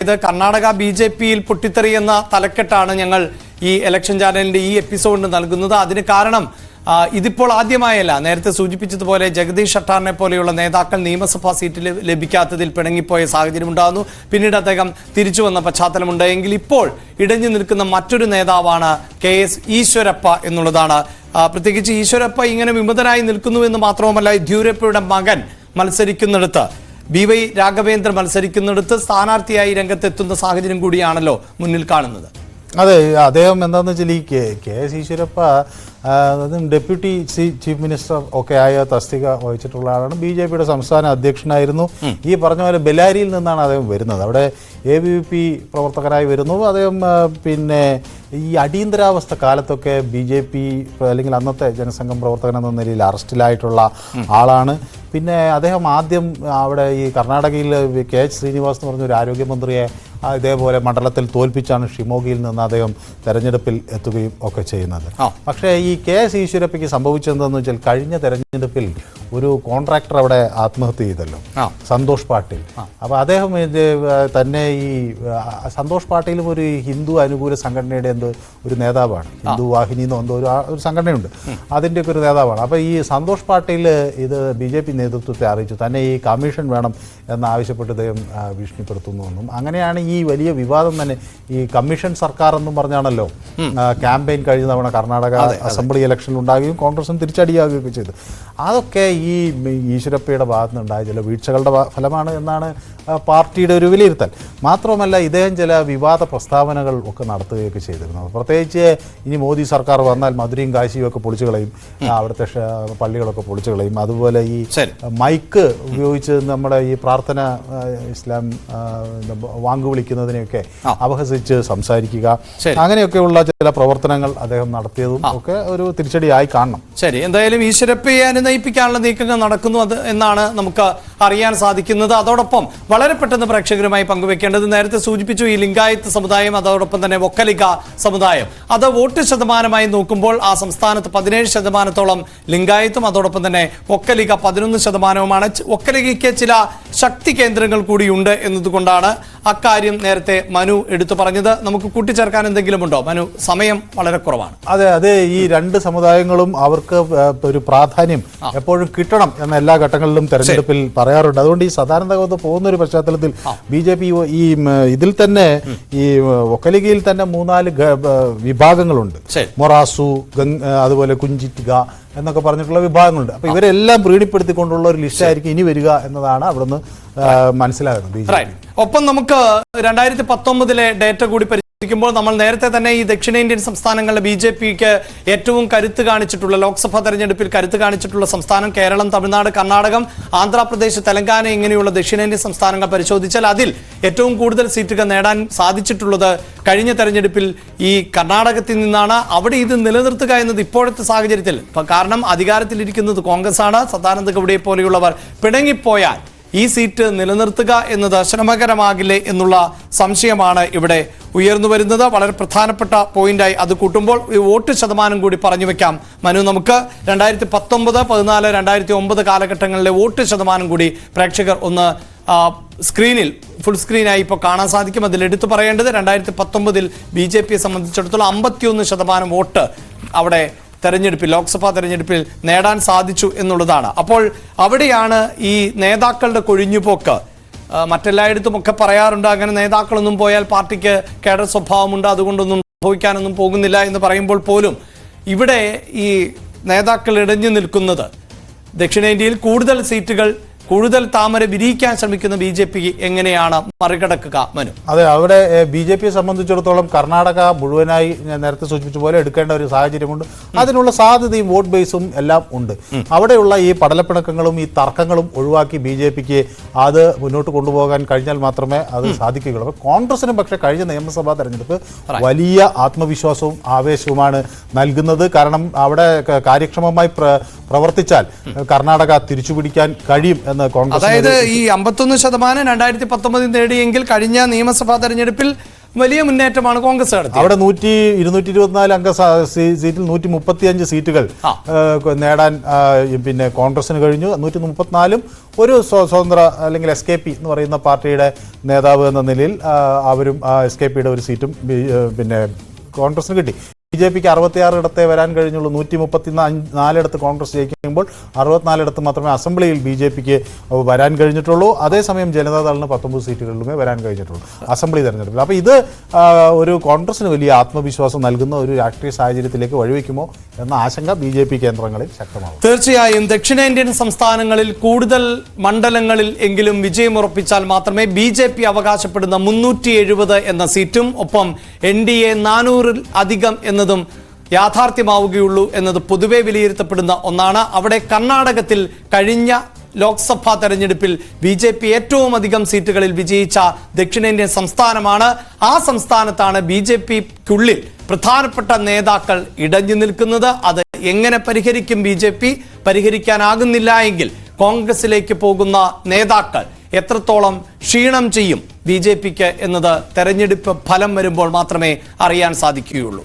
ഇത് കർണാടക ബിജെപിയിൽ പൊട്ടിത്തെറി എന്ന തലക്കെട്ടാണ് ഞങ്ങൾ ഈ ഇലക്ഷൻ ചാനലിന്റെ ഈ എപ്പിസോഡിന് നൽകുന്നത്. അതിന് കാരണം ഇതിപ്പോൾ ആദ്യമായല്ല. നേരത്തെ സൂചിപ്പിച്ചതുപോലെ ജഗദീഷ് ഷട്ടാറിനെ പോലെയുള്ള നേതാക്കൾ നിയമസഭാ സീറ്റിൽ ലഭിക്കാത്തതിൽ പിണങ്ങിപ്പോയ സാഹചര്യം ഉണ്ടാകുന്നു. പിന്നീട് അദ്ദേഹം തിരിച്ചു വന്ന പശ്ചാത്തലമുണ്ടെങ്കിൽ ഇപ്പോൾ ഇടഞ്ഞു നിൽക്കുന്ന മറ്റൊരു നേതാവാണ് KS ഈശ്വരപ്പ എന്നുള്ളതാണ്. പ്രത്യേകിച്ച് ഈശ്വരപ്പ ഇങ്ങനെ വിമതനായി നിൽക്കുന്നു എന്ന് മാത്രവുമല്ല, യെദ്യൂരപ്പയുടെ മകൻ മത്സരിക്കുന്നിടത്ത് BY രാഘവേന്ദ്രൻ മത്സരിക്കുന്നിടത്ത് സ്ഥാനാർത്ഥിയായി രംഗത്തെത്തുന്ന സാഹചര്യം കൂടിയാണല്ലോ മുന്നിൽ കാണുന്നത്. അതെ, അദ്ദേഹം എന്താണെന്ന് വെച്ചാൽ ഈ KS Eshwarappa deputy chief minister ഒക്കെ ആയ തസ്തിക വഹിച്ചിട്ടുള്ള ആളാണ്. BJPയുടെ സംസ്ഥാന അധ്യക്ഷനായിരുന്നു. ഈ പറഞ്ഞ പോലെ ബെല്ലാരിയിൽ നിന്നാണ് അദ്ദേഹം വരുന്നത്. അവിടെ ABVP പ്രവർത്തകരായി വരുന്നു. അദ്ദേഹം പിന്നെ ഈ അടിയന്തരാവസ്ഥ കാലത്തൊക്കെ BJP അല്ലെങ്കിൽ അന്നത്തെ ജനസംഘം പ്രവർത്തകൻ എന്ന നിലയിൽ അറസ്റ്റിലായിട്ടുള്ള ആളാണ്. പിന്നെ അദ്ദേഹം ആദ്യം അവിടെ ഈ കർണാടകയിൽ KH ശ്രീനിവാസ് എന്ന് പറഞ്ഞൊരു ആരോഗ്യമന്ത്രിയെ ഇതേപോലെ മണ്ഡലത്തിൽ തോൽപ്പിച്ചാണ് ഷിമോഗയിൽ നിന്ന് അദ്ദേഹം തെരഞ്ഞെടുപ്പിൽ എത്തുകയും ഒക്കെ ചെയ്യുന്നത്. പക്ഷേ ഈ KS ഈശ്വരപ്പയ്ക്ക് സംഭവിച്ചതെന്ന് വെച്ചാൽ കഴിഞ്ഞ തെരഞ്ഞെടുപ്പിൽ ഒരു കോൺട്രാക്ടർ അവിടെ ആത്മഹത്യ ചെയ്തല്ലോ, സന്തോഷ് പാട്ടീൽ. അപ്പോൾ അദ്ദേഹം തന്നെ ഈ സന്തോഷ് പാട്ടീലും ഒരു ഹിന്ദു അനുകൂല സംഘടനയുടെ ഒരു നേതാവാണ്. ഹിന്ദു വാഹിനി എന്നോ എന്തോ ഒരു സംഘടനയുണ്ട്, അതിൻ്റെയൊക്കെ ഒരു നേതാവാണ്. അപ്പോൾ ഈ സന്തോഷ് പാട്ടീൽ ഇത് BJP നേതൃത്വത്തെ അറിയിച്ചു, തന്നെ ഈ കമ്മീഷൻ വേണം എന്നാവശ്യപ്പെട്ട് അദ്ദേഹം ഭീഷണിപ്പെടുത്തുന്നുവെന്നും. അങ്ങനെയാണ് ഈ വലിയ വിവാദം തന്നെ. ഈ കമ്മീഷൻ സർക്കാർ എന്നും പറഞ്ഞാണല്ലോ ക്യാമ്പയിൻ കഴിഞ്ഞ തവണ കർണാടക അസംബ്ലി ഇലക്ഷനിൽ ഉണ്ടാകുകയും കോൺഗ്രസും തിരിച്ചടിയാകുകയൊക്കെ ചെയ്തു. അതൊക്കെ ഈ ഈശ്വരപ്പയുടെ ഭാഗത്ത് നിന്നുണ്ടായ ചില വീഴ്ചകളുടെ ഫലമാണ് എന്നാണ് പാർട്ടിയുടെ ഒരു വിലയിരുത്തൽ. മാത്രമല്ല, ഇദ്ദേഹം ചില വിവാദ പ്രസ്താവനകൾ ഒക്കെ നടത്തുകയൊക്കെ ചെയ്തിരുന്നത്. പ്രത്യേകിച്ച് ഇനി മോദി സർക്കാർ വന്നാൽ മധുരയും കാശിയും ഒക്കെ പൊളിച്ചു കളയും, അവിടുത്തെ പള്ളികളൊക്കെ പൊളിച്ചു കളയും. അതുപോലെ ഈ മൈക്ക് ഉപയോഗിച്ച് നമ്മുടെ ഈ പ്രാർത്ഥന ഇസ്ലാം വാങ്ങുവിളിക്കുന്നതിനെയൊക്കെ അപഹസിച്ച് സംസാരിക്കുക, അങ്ങനെയൊക്കെയുള്ള ചില പ്രവർത്തനങ്ങൾ അദ്ദേഹം നടത്തിയതും ഒക്കെ ഒരു തിരിച്ചടിയായി കാണണം. ശരി, എന്തായാലും ഈശ്വരപ്പയെ അനുനയിപ്പിക്കാനുള്ള നീക്കങ്ങൾ നടക്കുന്നു എന്നാണ് നമുക്ക് അറിയാൻ സാധിക്കുന്നത്. അതോടൊപ്പം വളരെ പെട്ടെന്ന് പ്രേക്ഷകരുമായി പങ്കുവെക്കേണ്ടത്, നേരത്തെ സൂചിപ്പിച്ചു, ഈ ലിംഗായത്ത് സമുദായം അതോടൊപ്പം തന്നെ ഒക്കലിക സമുദായം, അത് വോട്ട് ശതമാനമായി നോക്കുമ്പോൾ ആ സംസ്ഥാനത്ത് 17% ലിംഗായത്തും അതോടൊപ്പം തന്നെ ഒക്കലിക 11%. ഒക്കലികയ്ക്ക് ചില ശക്തി കേന്ദ്രങ്ങൾ കൂടിയുണ്ട് എന്നതുകൊണ്ടാണ് അക്കാര്യം നേരത്തെ മനു എടുത്തു പറഞ്ഞത്. നമുക്ക് കൂട്ടിച്ചേർക്കാൻ എന്തെങ്കിലും ഉണ്ടോ മനു? സമയം വളരെ കുറവാണ്. അതെ, ഈ രണ്ട് സമുദായങ്ങളും അവർക്ക് ഒരു പ്രാധാന്യം എപ്പോഴും കിട്ടണം എന്ന എല്ലാ ഘട്ടങ്ങളിലും തെരഞ്ഞെടുപ്പിൽ പറയാറുണ്ട്. അതുകൊണ്ട് ഈ സദാനന്ദ പോകുന്ന ഒരു പശ്ചാത്തലത്തിൽ BJP ഈ ഇതിൽ തന്നെ ഈ ഒക്കലികയിൽ തന്നെ 3-4 വിഭാഗങ്ങളുണ്ട്. മൊറാസു, അതുപോലെ കുഞ്ചിറ്റിക എന്നൊക്കെ പറഞ്ഞിട്ടുള്ള വിഭാഗങ്ങളുണ്ട്. അപ്പൊ ഇവരെല്ലാം പ്രീണിപ്പെടുത്തിക്കൊണ്ടുള്ള ഒരു ലിസ്റ്റ് ആയിരിക്കും ഇനി വരിക എന്നതാണ് അവിടുന്ന് മനസ്സിലാകുന്നത്. ഒപ്പം നമുക്ക് 2019 ഡേറ്റ കൂടി പരിശോധിക്കുമ്പോൾ നമ്മൾ നേരത്തെ തന്നെ ഈ ദക്ഷിണേന്ത്യൻ സംസ്ഥാനങ്ങളിലെ BJPക്ക് ഏറ്റവും കരുത്ത് കാണിച്ചിട്ടുള്ള, ലോക്സഭാ തെരഞ്ഞെടുപ്പിൽ കരുത്ത് കാണിച്ചിട്ടുള്ള സംസ്ഥാനം കേരളം, തമിഴ്നാട്, കർണാടകം, ആന്ധ്രാപ്രദേശ്, തെലങ്കാന ഇങ്ങനെയുള്ള ദക്ഷിണേന്ത്യൻ സംസ്ഥാനങ്ങൾ പരിശോധിച്ചാൽ അതിൽ ഏറ്റവും കൂടുതൽ സീറ്റുകൾ നേടാൻ സാധിച്ചിട്ടുള്ളത് കഴിഞ്ഞ തെരഞ്ഞെടുപ്പിൽ ഈ കർണാടകത്തിൽ നിന്നാണ്. അവിടെ ഇത് നിലനിർത്തുക എന്നത് ഇപ്പോഴത്തെ സാഹചര്യത്തിൽ, കാരണം അധികാരത്തിലിരിക്കുന്നത് കോൺഗ്രസ് ആണ്, സദാനന്ദ ഗൌഡയെ പോലെയുള്ളവർ പിണങ്ങിപ്പോയാൽ ഈ സീറ്റ് നിലനിർത്തുക എന്നത് ശ്രമകരമാകില്ലേ എന്നുള്ള സംശയമാണ് ഇവിടെ ഉയർന്നു വരുന്നത്. വളരെ പ്രധാനപ്പെട്ട പോയിന്റായി അത് കൂട്ടുമ്പോൾ ഈ വോട്ട് ശതമാനം കൂടി പറഞ്ഞു വെക്കാം മനു. നമുക്ക് 2019, 14, 2009 കാലഘട്ടങ്ങളിലെ വോട്ട് ശതമാനം കൂടി പ്രേക്ഷകർ ഒന്ന് സ്ക്രീനിൽ ഫുൾ സ്ക്രീനായി ഇപ്പോൾ കാണാൻ സാധിക്കും. അതിൽ എടുത്തു പറയേണ്ടത് 2019 BJPയെ സംബന്ധിച്ചിടത്തോളം 51% വോട്ട് അവിടെ തെരഞ്ഞെടുപ്പിൽ, ലോക്സഭാ തെരഞ്ഞെടുപ്പിൽ നേടാൻ സാധിച്ചു എന്നുള്ളതാണ്. അപ്പോൾ അവിടെയാണ് ഈ നേതാക്കളുടെ കൊഴിഞ്ഞുപോക്ക്. മറ്റെല്ലായിടത്തുമൊക്കെ പറയാറുണ്ട് അങ്ങനെ നേതാക്കളൊന്നും പോയാൽ പാർട്ടിക്ക് കേഡർ സ്വഭാവമുണ്ട്, അതുകൊണ്ടൊന്നും സംഭവിക്കാനൊന്നും പോകുന്നില്ല എന്ന് പറയുമ്പോൾ പോലും ഇവിടെ ഈ നേതാക്കൾ ഇടഞ്ഞു നിൽക്കുന്നത് ദക്ഷിണേന്ത്യയിൽ കൂടുതൽ സീറ്റുകൾ, കൂടുതൽ താമര വിരിയിക്കാൻ ശ്രമിക്കുന്ന BJP എങ്ങനെയാണ് മറികടക്കുക മനു? അതെ, അവിടെ BJPയെ സംബന്ധിച്ചിടത്തോളം കർണാടക മുഴുവനായി ഞാൻ നേരത്തെ സൂചിപ്പിച്ച പോലെ എടുക്കേണ്ട ഒരു സാഹചര്യമുണ്ട്. അതിനുള്ള സാധ്യതയും വോട്ട് ബേസും എല്ലാം ഉണ്ട്. അവിടെയുള്ള ഈ പടലപ്പിണക്കങ്ങളും ഈ തർക്കങ്ങളും ഒഴിവാക്കി BJPക്ക് അത് മുന്നോട്ട് കൊണ്ടുപോകാൻ കഴിഞ്ഞാൽ മാത്രമേ അത് സാധിക്കുകയുള്ളൂ. അപ്പോൾ കോൺഗ്രസിനും പക്ഷേ കഴിഞ്ഞ നിയമസഭാ തെരഞ്ഞെടുപ്പ് വലിയ ആത്മവിശ്വാസവും ആവേശവുമാണ് നൽകുന്നത്. കാരണം അവിടെ കാര്യക്ഷമമായി പ്രവർത്തിച്ചാൽ കർണാടക തിരിച്ചുപിടിക്കാൻ കഴിയും എന്ന് കോൺഗ്രസ്. അതായത് ഈ 51% 2019 നേടിയെങ്കിൽ കഴിഞ്ഞ നിയമസഭാ തെരഞ്ഞെടുപ്പിൽ വലിയ മുന്നേറ്റമാണ് കോൺഗ്രസ് നടത്തിയത്. അവിടെ 224 അംഗ സീറ്റിൽ 135 സീറ്റുകൾ നേടാൻ പിന്നെ കോൺഗ്രസിന് കഴിഞ്ഞു. 134 ഒരു സ്വതന്ത്ര അല്ലെങ്കിൽ SKP എന്ന് പറയുന്ന പാർട്ടിയുടെ നേതാവ് എന്ന നിലയിൽ അവരും SKPയുടെ ഒരു സീറ്റും പിന്നെ കോൺഗ്രസിന് കിട്ടി. BJPക്ക് 66 ഇടത്തെ വരാൻ കഴിഞ്ഞുള്ളൂ. 134 കോൺഗ്രസ് ജയിക്കുമ്പോൾ 64 മാത്രമേ അസംബ്ലിയിൽ BJPക്ക് വരാൻ കഴിഞ്ഞിട്ടുള്ളൂ. അതേസമയം ജനതാദളിന് 19 സീറ്റുകളിലുമേ വരാൻ കഴിഞ്ഞിട്ടുള്ളൂ അസംബ്ലി തെരഞ്ഞെടുപ്പിൽ. അപ്പോൾ ഇത് ഒരു കോൺഗ്രസിന് വലിയ ആത്മവിശ്വാസം നൽകുന്ന ഒരു രാഷ്ട്രീയ സാഹചര്യത്തിലേക്ക് വഴിവെക്കുമോ എന്ന ആശങ്ക BJP കേന്ദ്രങ്ങളിൽ ശക്തമാകും. തീർച്ചയായും ദക്ഷിണേന്ത്യൻ സംസ്ഥാനങ്ങളിൽ കൂടുതൽ മണ്ഡലങ്ങളിൽ എങ്കിലും വിജയമുറപ്പിച്ചാൽ മാത്രമേ BJP അവകാശപ്പെടുന്ന 370 എന്ന സീറ്റും ഒപ്പം NDA 400-ൽ അധികം എന്നതും യാഥാർത്ഥ്യമാവുകയുള്ളൂ എന്നത് പൊതുവെ വിലയിരുത്തപ്പെടുന്ന ഒന്നാണ്. അവിടെ കർണാടകത്തിൽ കഴിഞ്ഞ ലോക്സഭാ തെരഞ്ഞെടുപ്പിൽ BJP ഏറ്റവും അധികം സീറ്റുകളിൽ വിജയിച്ച ദക്ഷിണേന്ത്യൻ സംസ്ഥാനമാണ്. ആ സംസ്ഥാനത്താണ് BJPക്കുള്ളിൽ പ്രധാനപ്പെട്ട നേതാക്കൾ ഇടഞ്ഞു നിൽക്കുന്നത്. അത് എങ്ങനെ പരിഹരിക്കും BJP? പരിഹരിക്കാനാകുന്നില്ല എങ്കിൽ കോൺഗ്രസിലേക്ക് പോകുന്ന നേതാക്കൾ എത്രത്തോളം ക്ഷീണം ചെയ്യും BJPക്ക് എന്നത് തെരഞ്ഞെടുപ്പ് ഫലം വരുമ്പോൾ മാത്രമേ അറിയാൻ സാധിക്കുകയുള്ളൂ.